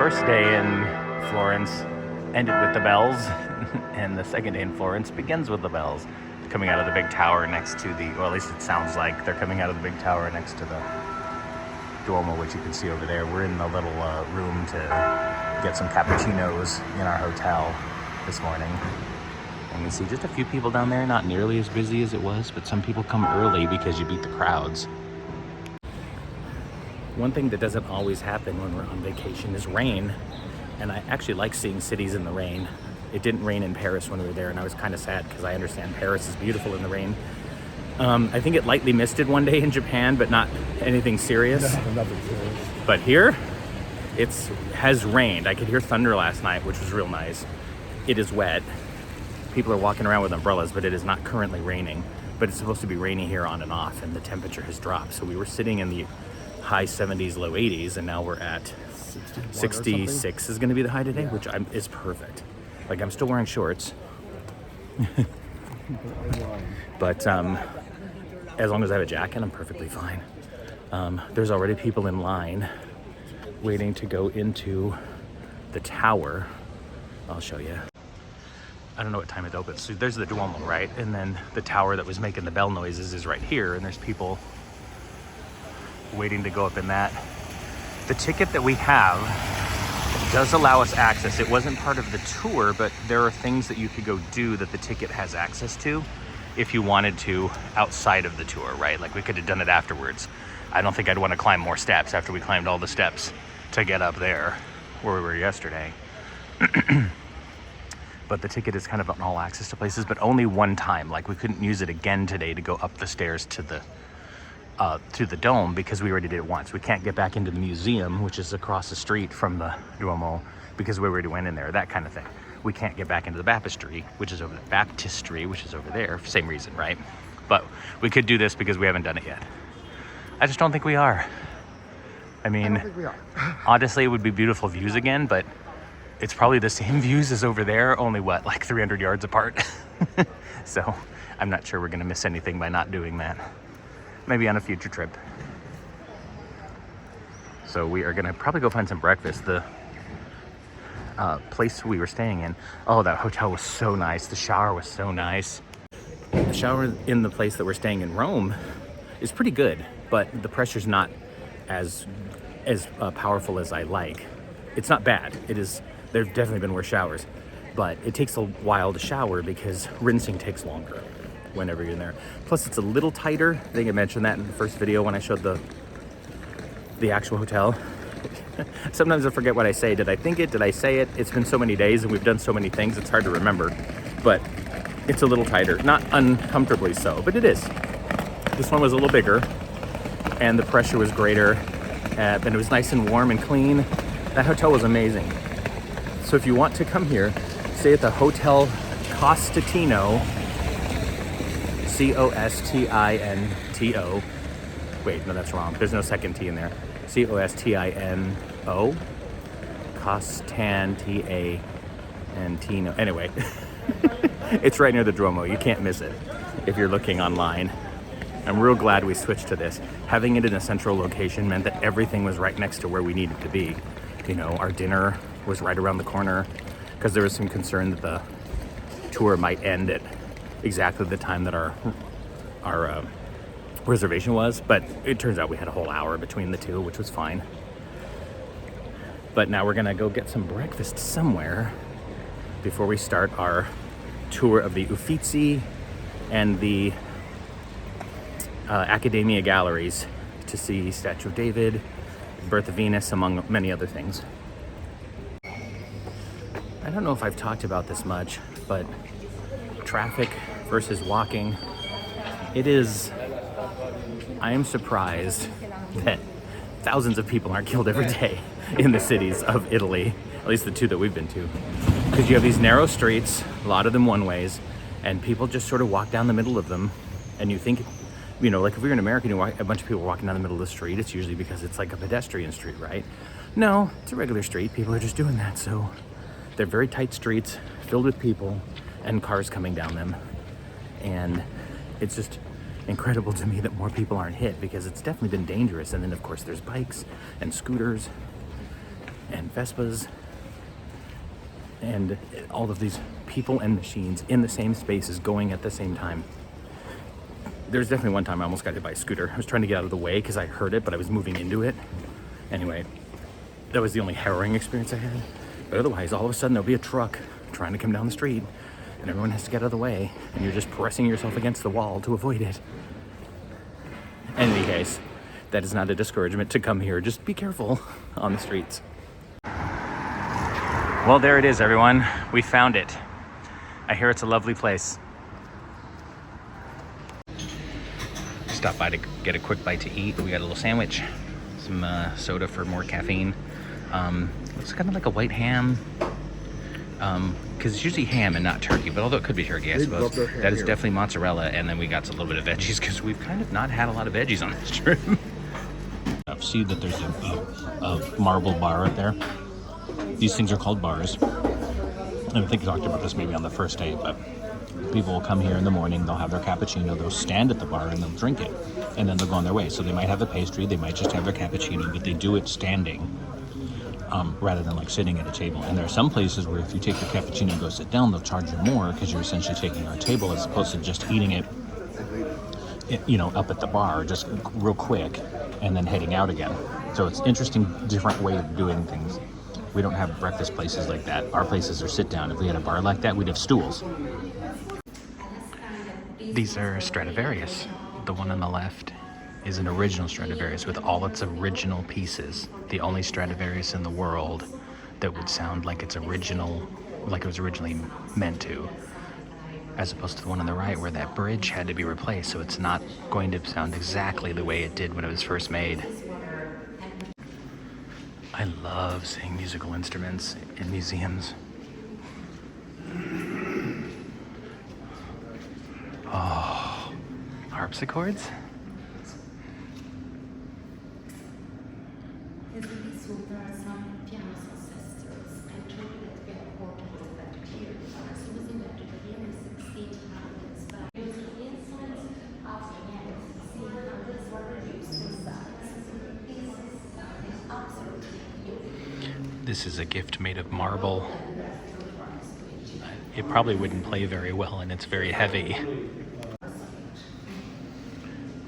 first day in Florence ended with the bells, and the second day in Florence begins with the bells. Coming out of the big tower next to the, or at least it sounds like they're coming out of the big tower next to the Duomo, which you can see over there. We're in the little room to get some cappuccinos in our hotel this morning. And you see just a few people down there, not nearly as busy as it was, but some people come early because you beat the crowds. One thing that doesn't always happen when we're on vacation is rain, and I actually like seeing cities in the rain. It didn't rain in Paris when we were there, and I was kind of sad because I understand Paris is beautiful in the rain. I think it lightly misted one day in Japan, but not anything serious. No, nothing serious. But here, it has rained. I could hear thunder last night, which was real nice. It is wet. People are walking around with umbrellas, but it is not currently raining. But it's supposed to be rainy here on and off, and the temperature has dropped. So we were sitting in the high 70s, low 80s, and now we're at 66 is going to be the high today, which is perfect. Like, I'm still wearing shorts. But as long as I have a jacket, I'm perfectly fine. There's already people in line waiting to go into the tower. I'll show you. I don't know what time it opens. So there's the Duomo, right? And then the tower that was making the bell noises is right here, and there's people waiting to go up in that. The ticket that we have does allow us access. It wasn't part of the tour, but there are things that you could go do that the ticket has access to if you wanted to outside of the tour, right? Like, we could have done it afterwards. I don't think I'd want to climb more steps after we climbed all the steps to get up there where we were yesterday. But the ticket is kind of an all access to places, but only one time. Like, we couldn't use it again today to go up the stairs to the dome because we already did it once. We can't get back into the museum, which is across the street from the Duomo, because we already went in there, that kind of thing. We can't get back into the baptistry, which is over there, same reason, right? But we could do this because we haven't done it yet. I just don't think we are. I mean, don't think we are. Honestly, it would be beautiful views again, but it's probably the same views as over there, only what, like 300 yards apart? So I'm not sure we're gonna miss anything by not doing that. Maybe on a future trip. So we are gonna probably go find some breakfast. The place we were staying in, oh, that hotel was so nice. The shower was so nice. The shower in the place that we're staying in Rome is pretty good, but the pressure's not as powerful as I like. It's not bad. It is. There've definitely been worse showers, but it takes a while to shower because rinsing takes longer whenever you're in there. Plus, it's a little tighter. I think I mentioned that in the first video when I showed the actual hotel. Sometimes I forget what I say. Did I think it? Did I say it? It's been so many days and we've done so many things, it's hard to remember. But it's a little tighter. Not uncomfortably so, but it is. This one was a little bigger and the pressure was greater, and it was nice and warm and clean. That hotel was amazing. So if you want to come here, stay at the Hotel Costantino, C-O-S-T-I-N-T-O. Wait, no, that's wrong. There's no second T in there. C-O-S-T-I-N-O. Costantino. Anyway, it's right near the Duomo. You can't miss it if you're looking online. I'm real glad we switched to this. Having it in a central location meant that everything was right next to where we needed to be. You know, our dinner was right around the corner because there was some concern that the tour might end at exactly the time that our reservation was, but it turns out we had a whole hour between the two, which was fine. But now we're gonna go get some breakfast somewhere before we start our tour of the Uffizi and the Accademia Galleries to see Statue of David, Birth of Venus, among many other things. I don't know if I've talked about this much, but traffic versus walking, I am surprised that thousands of people aren't killed every day in the cities of Italy, at least the two that we've been to. Because you have these narrow streets, a lot of them one-ways, and people just sort of walk down the middle of them, and you think, you know, like if you're in America and a bunch of people walking down the middle of the street, it's usually because it's like a pedestrian street, right? No, it's a regular street. People are just doing that, so they're very tight streets filled with people and cars coming down them. And it's just incredible to me that more people aren't hit, because it's definitely been dangerous. And then of course there's bikes and scooters and Vespas, and all of these people and machines in the same spaces going at the same time. There's definitely one time I almost got hit by a scooter. I was trying to get out of the way because I heard it, but I was moving into it. Anyway, that was the only harrowing experience I had. But otherwise, all of a sudden there'll be a truck trying to come down the street and everyone has to get out of the way and you're just pressing yourself against the wall to avoid it. In any case, that is not a discouragement to come here. Just be careful on the streets. Well, there it is, everyone. We found it. I hear it's a lovely place. Stopped by to get a quick bite to eat. We got a little sandwich, some soda for more caffeine. It's kind of like a white ham, because it's usually ham and not turkey, but although it could be turkey, I suppose. That is definitely mozzarella, and then we got a little bit of veggies because we've kind of not had a lot of veggies on this trip. See that there's a marble bar right there. These things are called bars. I think I talked about this maybe on the first day, but people will come here in the morning, they'll have their cappuccino, they'll stand at the bar and they'll drink it, and then they'll go on their way. So they might have a pastry, they might just have their cappuccino, but they do it standing rather than like sitting at a table. And there are some places where if you take your cappuccino and go sit down, they'll charge you more because you're essentially taking our table as opposed to just eating it, you know, up at the bar, just real quick, and then heading out again. So it's interesting, different way of doing things. We don't have breakfast places like that. Our places are sit down. If we had a bar like that, we'd have stools. These are Stradivarius. The one on the left is an original Stradivarius with all its original pieces. The only Stradivarius in the world that would sound like it's original, like it was originally meant to, as opposed to the one on the right where that bridge had to be replaced, so it's not going to sound exactly the way it did when it was first made. I love seeing musical instruments in museums. Oh, harpsichords? This is a gift made of marble. It probably wouldn't play very well and it's very heavy.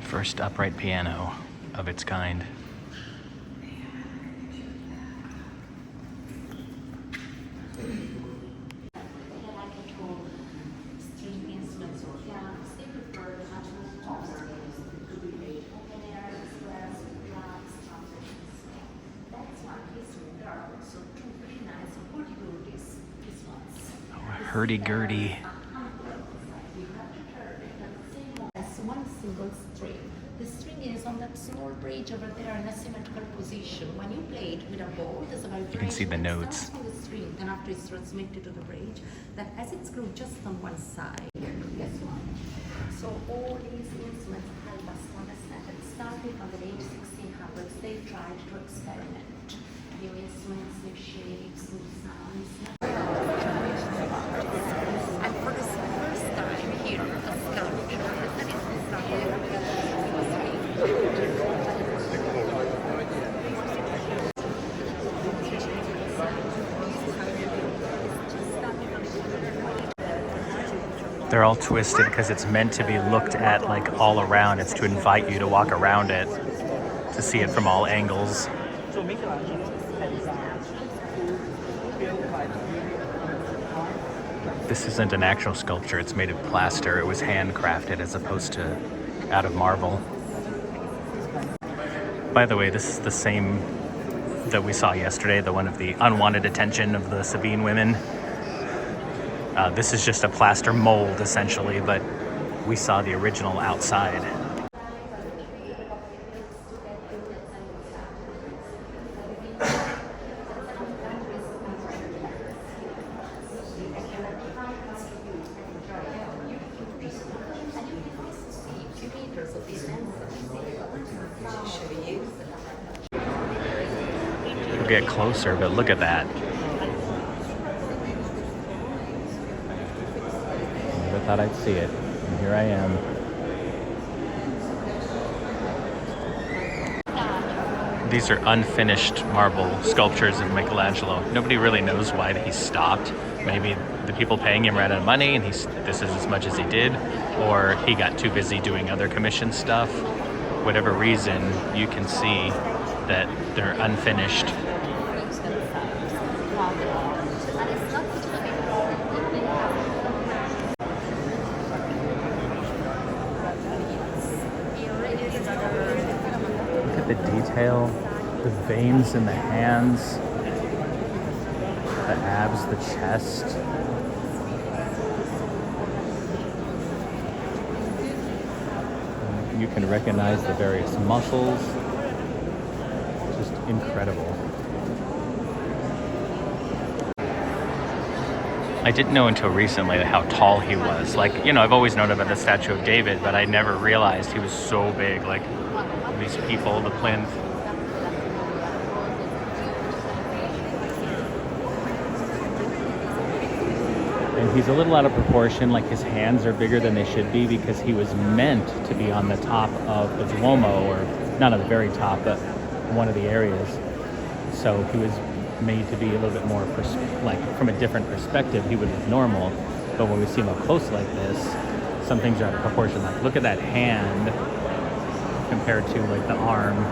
First upright piano of its kind. Hurdy-gurdy. One single string. The string is on that small bridge over there in a symmetrical position. When you play it with a bow, there's a vibration. You can see the notes. From the string, then after it's transmitted to the bridge, that as it's grooved just on one side. Guess what? So all these instruments help us to understand that starting from the late 1600s, they tried to experiment. New instruments, new shapes, new sounds. And for the first time here, a sculpture that is designed. They're all twisted because it's meant to be looked at like all around. It's to invite you to walk around it, to see it from all angles. This isn't an actual sculpture, it's made of plaster. It was handcrafted as opposed to out of marble. By the way, this is the same that we saw yesterday, the one of the unwanted attention of the Sabine women. This is just a plaster mold essentially, but we saw the original outside. We'll get closer, but look at that. Never thought I'd see it, and here I am. These are unfinished marble sculptures of Michelangelo. Nobody really knows why he stopped. Maybe the people paying him ran out of money and this is as much as he did, or he got too busy doing other commission stuff. Whatever reason, you can see that they're unfinished. Look at the detail, the veins in the hands, the abs, the chest. You can recognize the various muscles. Just incredible. I didn't know until recently how tall he was. Like, you know, I've always known about the statue of David, but I never realized he was so big. Like, these people, the plinth. And he's a little out of proportion, like his hands are bigger than they should be because he was meant to be on the top of the Duomo, or not on the very top, but one of the areas. So he was made to be a little bit more, like from a different perspective, he would be normal. But when we see him up close like this, some things are out of proportion. Like, look at that hand compared to like the arm.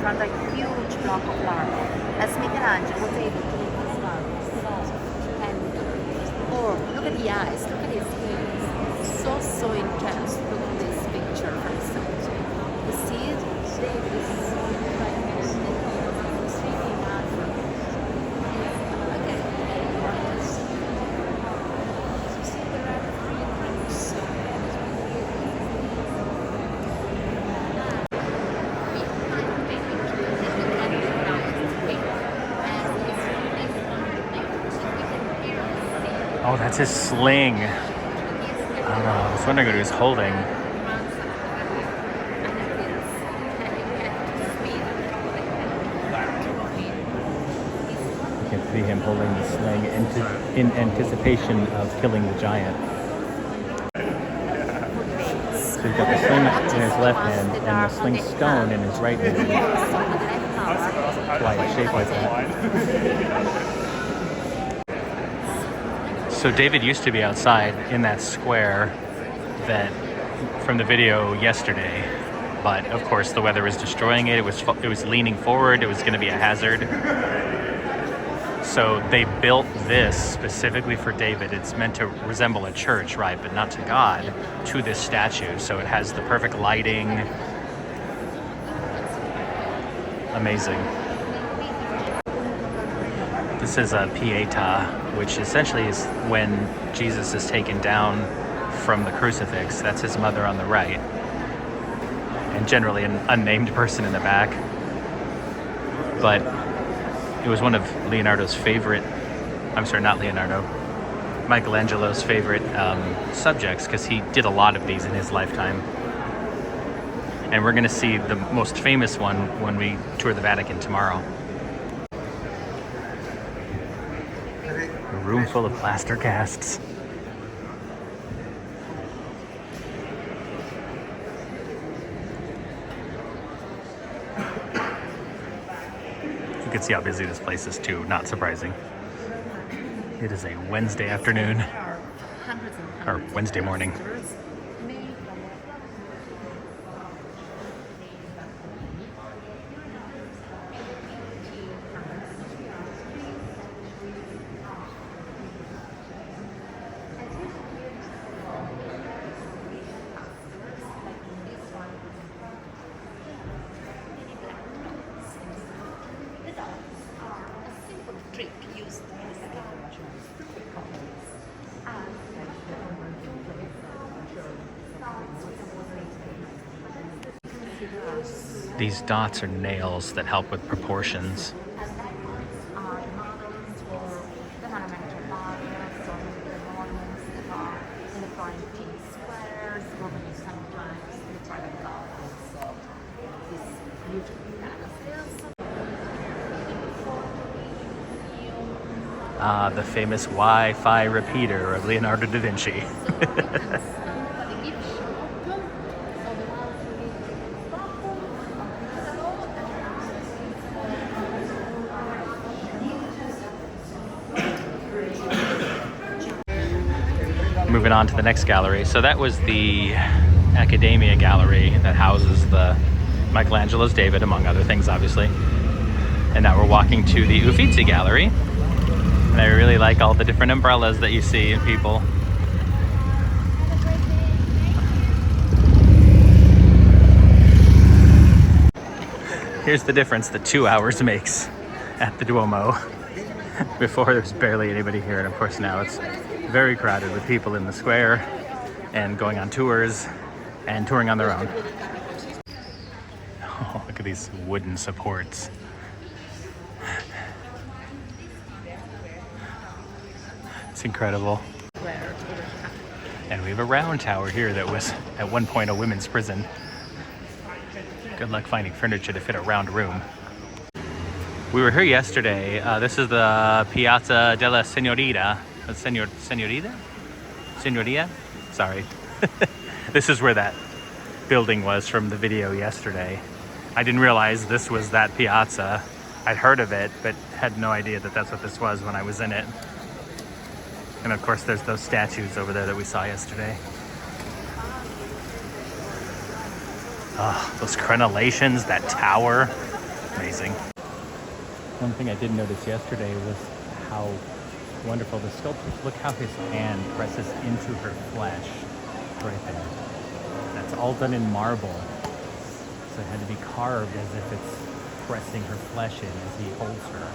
A huge block of marble, as Michelangelo was able to make this marble. And look at the eyes, look at his face, so intense. Look at this picture, for instance. You see it? David is really natural. Okay, you see there are three groups. Oh, that's his sling. I don't know. I was wondering what he was holding. You can see him holding the sling in anticipation of killing the giant. So he's got the sling in his left hand and the sling stone in his right hand. That's why it's shaped like that. So David used to be outside in that square that from the video yesterday, but of course the weather was destroying it. It was leaning forward. It was going to be a hazard. So they built this specifically for David. It's meant to resemble a church, right, but not to God, to this statue. So it has the perfect lighting. Amazing. This is a Pietà, which essentially is when Jesus is taken down from the crucifix. That's his mother on the right, and generally an unnamed person in the back. But it was one of Leonardo's favorite, Michelangelo's favorite subjects, because he did a lot of these in his lifetime. And we're going to see the most famous one when we tour the Vatican tomorrow. A room full of plaster casts. You can see how busy this place is too, not surprising. It is a Wednesday afternoon, or Wednesday morning. These dots are nails that help with proportions. The famous Wi-Fi repeater of Leonardo da Vinci. Moving on to the next gallery. So that was the Accademia Gallery that houses the Michelangelo's David, among other things, obviously. And now we're walking to the Uffizi Gallery. And I really like all the different umbrellas that you see and people. Here's the difference that 2 hours makes at the Duomo. Before there was barely anybody here, and of course now it's very crowded with people in the square and going on tours and touring on their own. Oh, look at these wooden supports. It's incredible. And we have a round tower here that was at one point a women's prison. Good luck finding furniture to fit a round room. We were here yesterday. This is the Piazza della Signorina. Signoria? Sorry. This is where that building was from the video yesterday. I didn't realize this was that piazza. I'd heard of it, but had no idea that that's what this was when I was in it. And of course, there's those statues over there that we saw yesterday. Oh, those crenellations, that tower, amazing. One thing I did notice yesterday was how wonderful the sculptures. Look how his hand presses into her flesh right there. That's all done in marble. So it had to be carved as if it's pressing her flesh in as he holds her.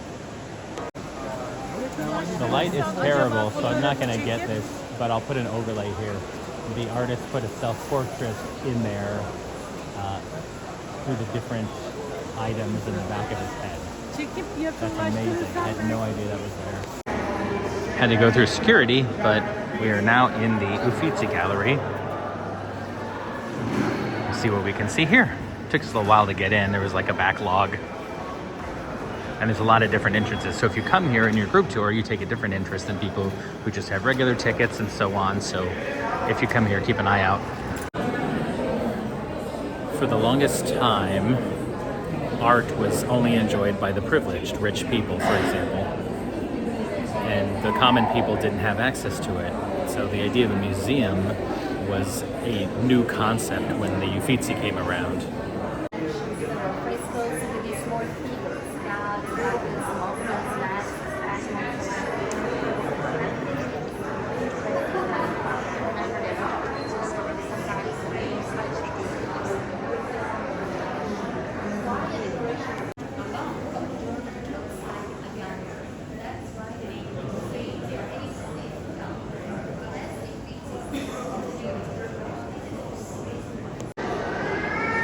The light is terrible, so I'm not going to get this, but I'll put an overlay here. The artist put a self-portrait in there through the different items in the back of his head. That's amazing. I had no idea that was there. Had to go through security, but we are now in the Uffizi Gallery. Let's see what we can see here. It took us a little while to get in. There was like a backlog. And there's a lot of different entrances. So if you come here in your group tour, you take a different interest than people who just have regular tickets and so on. So if you come here, keep an eye out. For the longest time, art was only enjoyed by the privileged, rich people, for example. And the common people didn't have access to it. So the idea of a museum was a new concept when the Uffizi came around.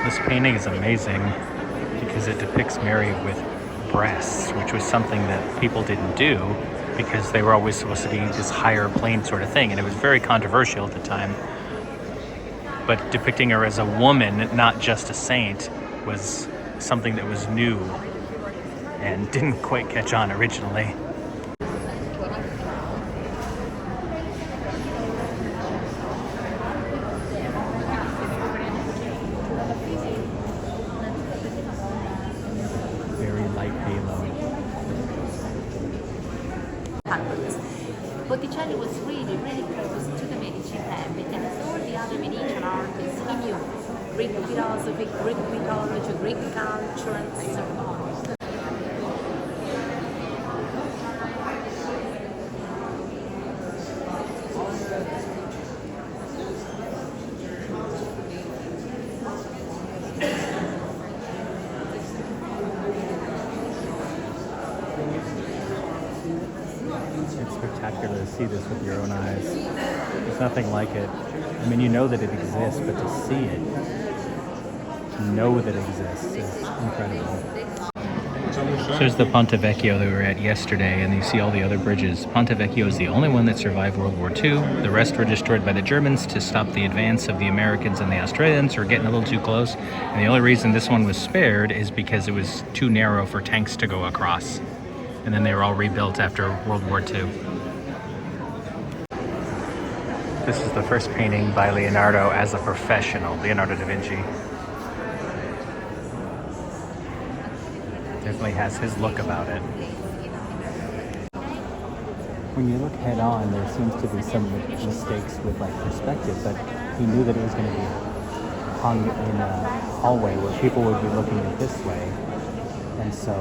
This painting is amazing because it depicts Mary with breasts, which was something that people didn't do because they were always supposed to be this higher plane sort of thing, and it was very controversial at the time. But depicting her as a woman, not just a saint, was something that was new and didn't quite catch on originally. Botticelli was really close to the Medici family, and as all the other Venetian artists, he knew Greek philosophy, Greek mythology, Greek culture, and so on. It's spectacular to see this with your own eyes. There's nothing like it. I mean, you know that it exists, but to see it, to know that it exists is incredible. So there's the Ponte Vecchio that we were at yesterday, and you see all the other bridges. Ponte Vecchio is the only one that survived World War II. The rest were destroyed by the Germans to stop the advance of the Americans and the Australians who were getting a little too close. And the only reason this one was spared is because it was too narrow for tanks to go across. And then they were all rebuilt after World War II. This is the first painting by Leonardo as a professional, Leonardo da Vinci. Definitely has his look about it. When you look head on, there seems to be some mistakes with like perspective, but he knew that it was going to be hung in a hallway where people would be looking at this way. And so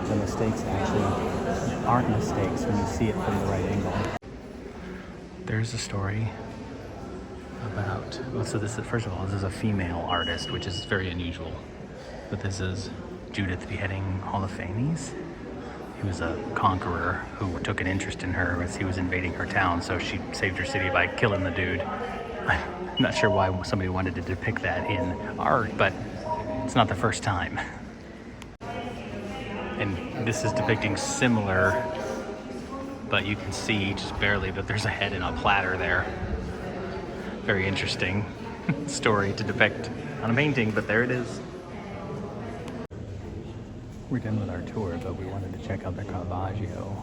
the mistakes actually aren't mistakes when you see it from the right angle. There's a story about, well, so this is, first of all, this is a female artist, which is very unusual. But this is Judith beheading Holofernes. He was a conqueror who took an interest in her as he was invading her town, so she saved her city by killing the dude. I'm not sure why somebody wanted to depict that in art, but it's not the first time. And this is depicting similar, but you can see just barely that there's a head in a platter there. Very interesting story to depict on a painting, but there it is. We're done with our tour, but we wanted to check out the Caravaggio.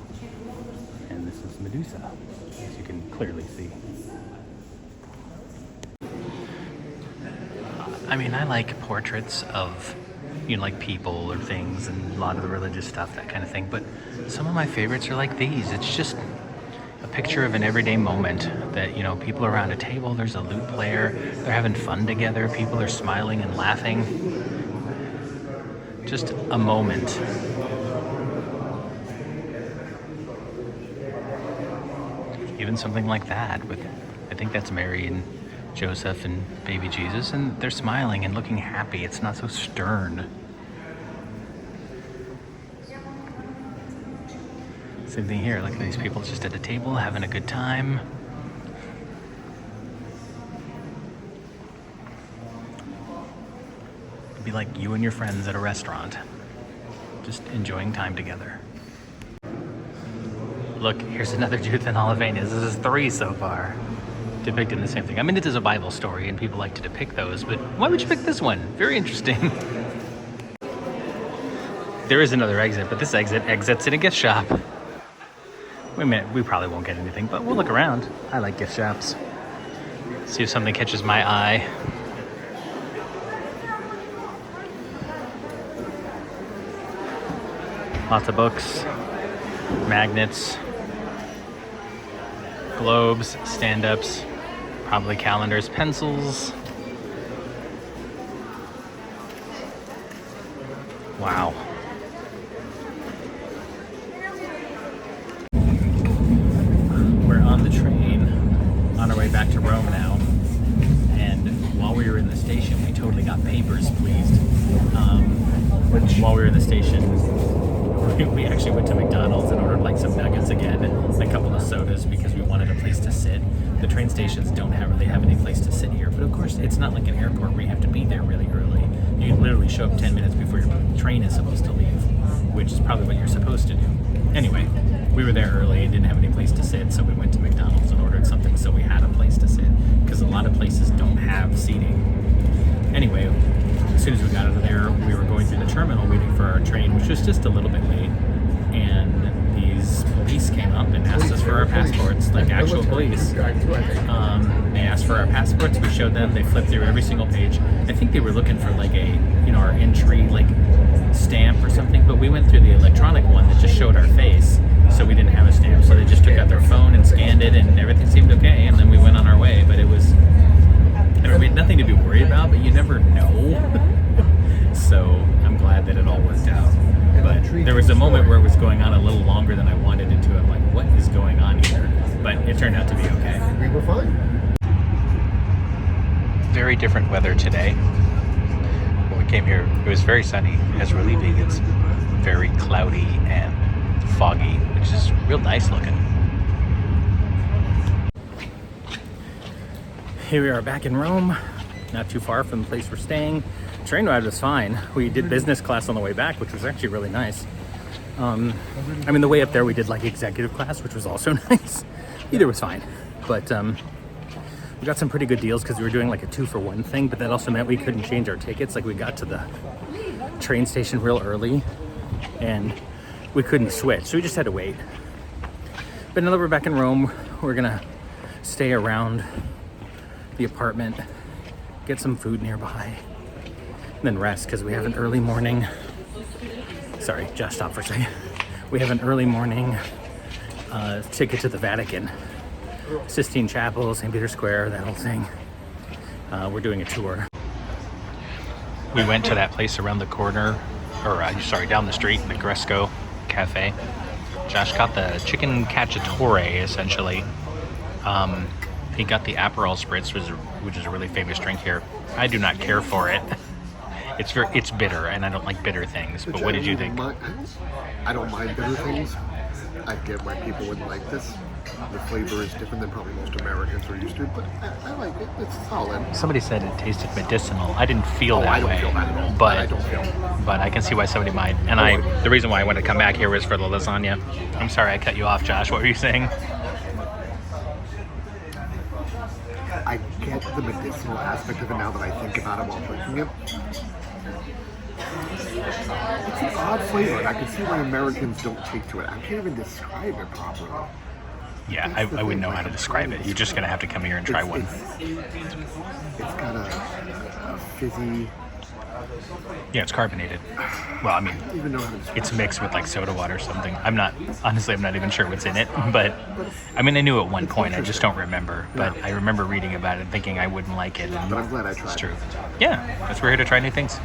And this is Medusa, as you can clearly see. I mean, I like portraits of, you know, like people or things and a lot of the religious stuff, that kind of thing. But some of my favorites are like these. It's just a picture of an everyday moment that, you know, people are around a table, there's a lute player, they're having fun together, people are smiling and laughing. Just a moment. Even something like that with, I think that's Mary and Joseph and baby Jesus, and they're smiling and looking happy. It's not so stern. Same thing here. Look at these people just at a table having a good time. It'd be like you and your friends at a restaurant, just enjoying time together. Look, here's another Judith and Holofernes. This is 3 so far, depicting the same thing. I mean, it is a Bible story and people like to depict those, but why would you pick this one? Very interesting. There is another exit, but this exit exits in a gift shop. Wait a minute, we probably won't get anything, but we'll look around. I like gift shops. See if something catches my eye. Lots of books, magnets, globes, stand-ups, probably calendars, pencils. Wow. We're on the train on our way back to Rome now, and while we were in the station, we totally got papers pleased. While we were in the station, we actually went to McDonald's and ordered like some nuggets again, a couple of sodas because we wanted a place to sit. The train stations don't really have any place to sit here, but of course it's not like an airport where you have to be there really early. You literally show up 10 minutes before your train is supposed to leave, which is probably what you're supposed to do. Anyway, we were there early and didn't have any place to sit, so we went to McDonald's and ordered something so we had a place to sit, because a lot of places don't have seating. Anyway, as soon as we got out of there, we were going through the terminal waiting for our train, which was just a little bit late, and these police came up and asked us for our passports, like actual police. They asked for our passports, we showed them, they flipped through every single page. I think they were looking for like a, you know, our entry like stamp or something, but we went through the electronic one that just showed our face, so we didn't have a stamp, so they just took out their phone and scanned it and everything seemed okay, and then we went on our way. But it was, I mean, we had nothing to be worried about, but you never know. So I'm glad that it all worked out. But there was a moment where it was going on a little longer than I wanted it to. I'm like, what is going on here? But it turned out to be okay. We were fine. Very different weather today. When we came here, it was very sunny. As we're leaving, it's very cloudy and foggy, which is real nice looking. Here we are back in Rome, not too far from the place we're staying. Train ride was fine. We did business class on the way back, which was actually really nice. I mean, the way up there we did like executive class, which was also nice. Either was fine, but we got some pretty good deals because we were doing like a 2-for-1 thing, but that also meant we couldn't change our tickets. Like, we got to the train station real early and we couldn't switch, so we just had to wait. But now that we're back in Rome, we're gonna stay around the apartment, get some food nearby, and then rest because we have an early morning. Sorry, just stop for a second. We have an early morning ticket to the Vatican, Sistine Chapel, St. Peter's Square, that whole thing. We're doing a tour. We went to that place around the corner, or down the street, the Gresco Cafe. Josh got the chicken cacciatore, essentially. He got the Aperol Spritz, which is a really famous drink here. I do not care for it. It's bitter, and I don't like bitter things. But what did you think? I don't mind bitter things. I get why people wouldn't like this. The flavor is different than probably most Americans are used to, but I like it. It's solid. Somebody said it tasted medicinal. I didn't feel that way. I don't feel that at all. But I don't feel. But I can see why somebody might. And the reason why I wanted to come back here was for the lasagna. I'm sorry I cut you off, Josh. What were you saying? I get the medicinal aspect of it now that I think about it while drinking it. It's an odd flavor, and I can see why Americans don't take to it. I can't even describe it properly. Yeah, I wouldn't know how to describe it. You're just going to have to come here and try one. It's got a fizzy... Yeah, it's carbonated. Well, I mean, it's mixed with like soda water or something. I'm not even sure what's in it, but I mean, I knew at one point, I just don't remember. But I remember reading about it and thinking I wouldn't like it. But I'm glad I tried. It's true. Yeah, that's we're here to try new things.